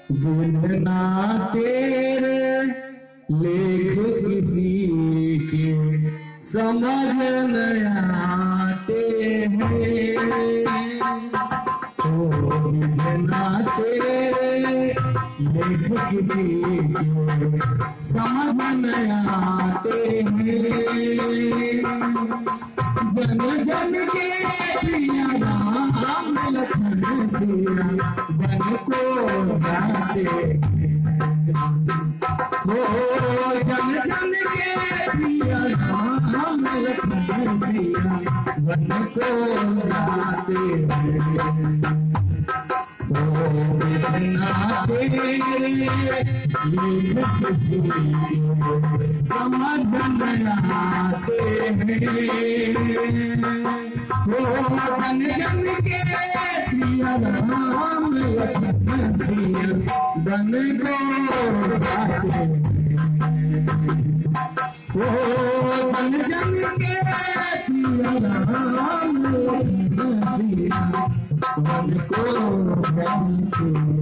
बिना तेरे लेख किसी के समझ न आते हैं। ओ बिना तेरे लेख किसी के समझ न आते हैं। जन जन के प्रिय राम लखन सिया बन को जाते हो। जन जन के प्रिय राम लखन सिया बन को जाते हो। बिना तेरे किसी समझ न आते हैं। जन जन के प्रिय राम लखन सिया बन को जाते हैं। जन जन के प्रिय राम लखन सिया बन को जाते हैं।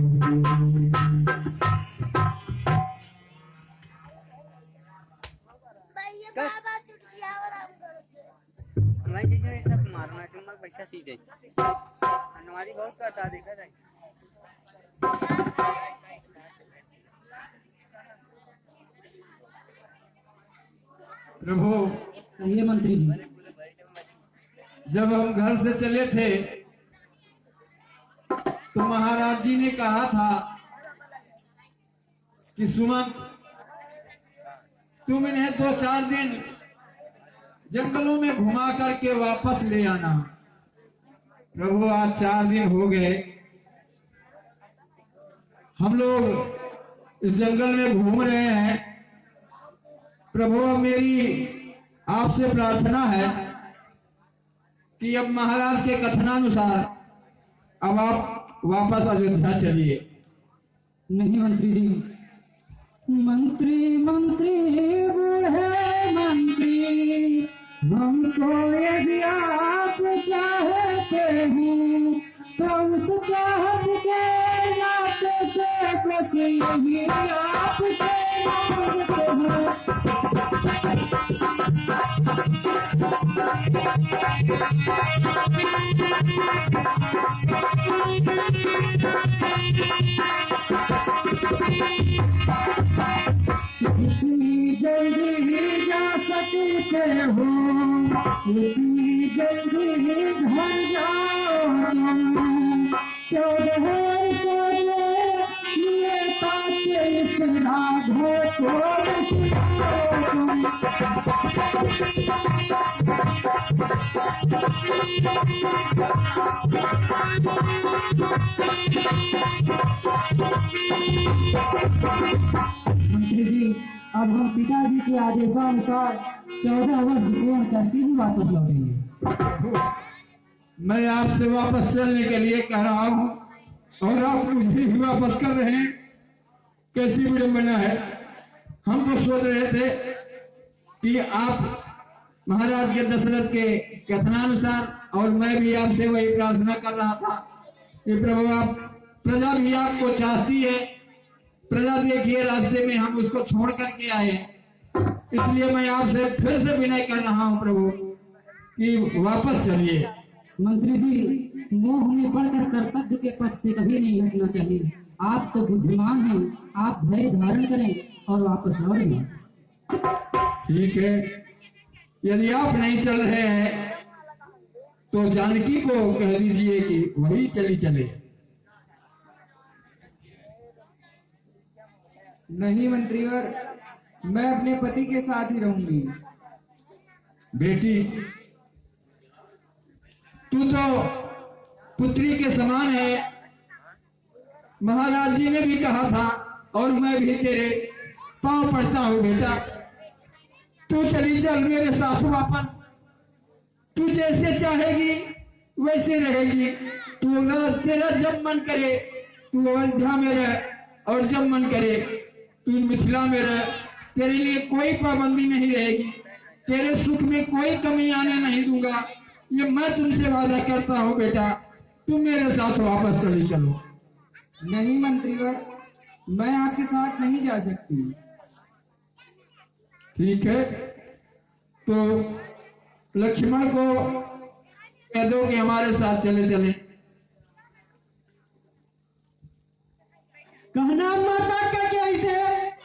हमारी चीजें सब मारना चुम्बक पैसा सीधे हमारी बहुत करता देखा जाए। प्रभु कहिए मंत्री जी। जब हम घर से चले थे तो महाराज जी ने कहा था कि सुमन तुम इन्हें 2-4 दिन जंगलों में घुमा करके वापस ले आना। प्रभु आज 4 दिन हो गए, हम लोग इस जंगल में घूम रहे हैं। प्रभु अब मेरी आपसे प्रार्थना है कि अब महाराज के कथनानुसार अब आप वापस अयोध्या चलिए। नहीं मंत्री जी, मंत्री मंत्री बूढ़े मंत्री, हमको यदि आप चाहते हैं तो उस चाहत के नाते से बस यही आपसे मांगते हैं। जितनी जल्दी जा सकते हो उतनी जल्दी घर जाओ तुम। 14 वर्षों ये पाते इस राघो को तुम। मंत्री जी, अब हम पिताजी के आदेशानुसार 14 वर्ष पूर्ण करके ही वापस लौटेंगे। मैं आपसे वापस चलने के लिए कह रहा हूं और आप मुझे ही वापस कर रहे हैं। कैसी विडंबना है। हम तो सोच रहे थे कि आप महाराज के दशरथ के कथनानुसार और मैं भी आपसे वही प्रार्थना कर रहा था कि प्रभु आप प्रजा भी आपको चाहती है। प्रजा देखिए रास्ते में हम उसको छोड़ करके आए, इसलिए मैं आपसे फिर से विनय कर रहा हूं प्रभु कि वापस चलिए। मंत्री जी, मोह में पड़कर कर्तव्य के पथ से कभी नहीं हटना चाहिए। आप तो बुद्धिमान हैं, आप धैर्य धारण करें और वापस लौट जाएं। ठीक है, यदि आप नहीं चल रहे हैं तो जानकी को कह दीजिए कि वही चली चले। नहीं मंत्रीवर, मैं अपने पति के साथ ही रहूंगी। बेटी, तू तो पुत्री के समान है। महाराज जी ने भी कहा था और मैं भी तेरे पांव पड़ता हूं बेटा। तू चली चल मेरे साथ वापस। तू जैसे चाहेगी वैसे रहेगी। तू तेरा जब मन करे तू अयोध्या में रह और जब मन करे तू मिथिला में रह। तेरे लिए कोई पाबंदी नहीं रहेगी। तेरे सुख में कोई कमी आने नहीं दूंगा। ये मैं तुमसे वादा करता हूँ बेटा। तुम मेरे साथ वापस चली चलो। नहीं मंत्रीवर, मैं आपके साथ नहीं जा सकती। ठीक है, तो लक्ष्मण को कह दो कि हमारे साथ चले चले। कहना माता का कैसे,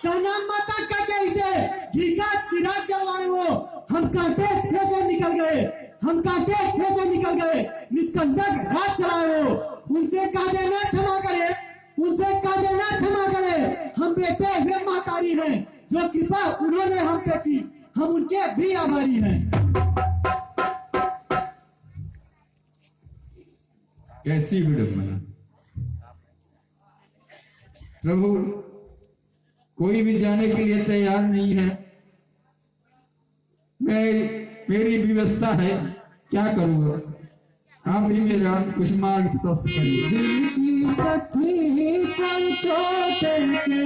कहना माता का कैसे, घी का चिराग जलवाए वो, हम कांटे फेंसो निकल गए, हम कांटे फेंसो निकल गए, निष्कंटक रात चलाए वो, उनसे कह देना क्षमा करे, उनसे कह देना क्षमा करे, हम बेटे वे महतारी हैं, जो कृपा उन्होंने हम पे की, हम उनके भी आभारी हैं। कैसी विडंबना प्रभु, कोई भी जाने के लिए तैयार नहीं है। मेरी व्यवस्था है, क्या करूँगा? आप ही मेरा कुछ मार्ग प्रशस्त करिए। जिनकी कथी पर छोटे के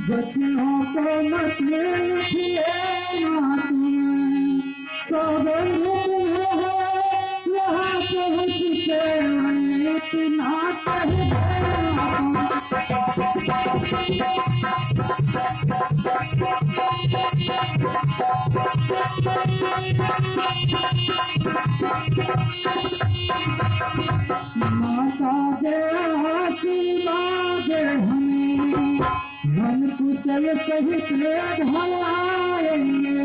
बच्चों को मत लिखिएगा तुम्हें, सौगंध तुम्हें है वहाँ पहुँच के इतना कह देना। माता दे आशीर्वाद हमें, मन कुशल सहित भलाएंगे,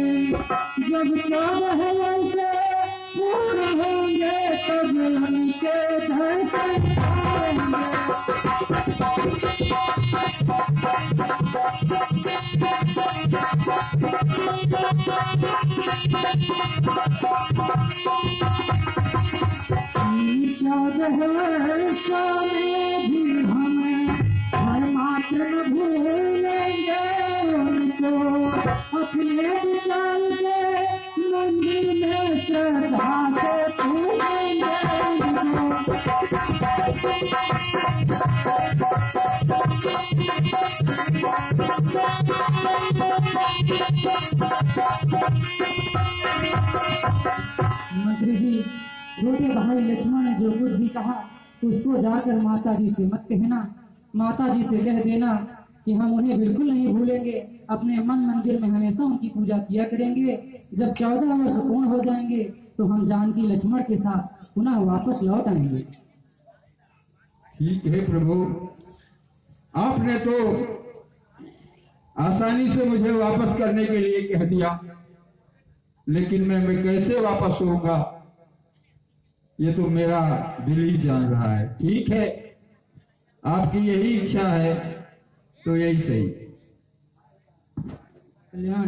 जब 14 वर्ष पूर्ण होंगे तब उनके घर से आएंगे। वर्षों में भी हमें हर मात्र न भूलेंगे उनको, अपने विचार के मंदिर में श्रद्धा से पूजेंगे उनको। मंत्री जी, छोटे भाई लक्ष्मण ने जो कुछ भी कहा उसको जाकर माता जी से मत कहना। माता जी से कह देना कि हम उन्हें बिल्कुल नहीं भूलेंगे, अपने मन मंदिर में हमेशा उनकी पूजा किया करेंगे। जब 14 वर्ष पूर्ण हो जाएंगे तो हम जानकी लक्ष्मण के साथ पुनः वापस लौट आएंगे। ठीक है प्रभु, आपने तो आसानी से मुझे वापस करने के लिए कह दिया, लेकिन मैं कैसे वापस होऊंगा ये तो मेरा दिल ही जान रहा है। ठीक है, आपकी यही इच्छा है तो यही सही। कल्याण।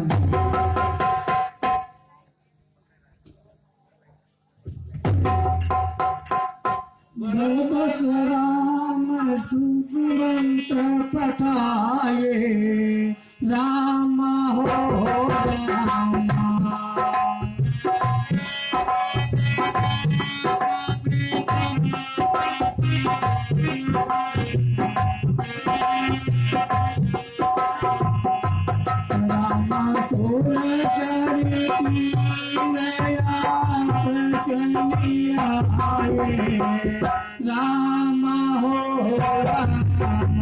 राम सुमंत्र पठाए, राम हो राम। राम हो राम।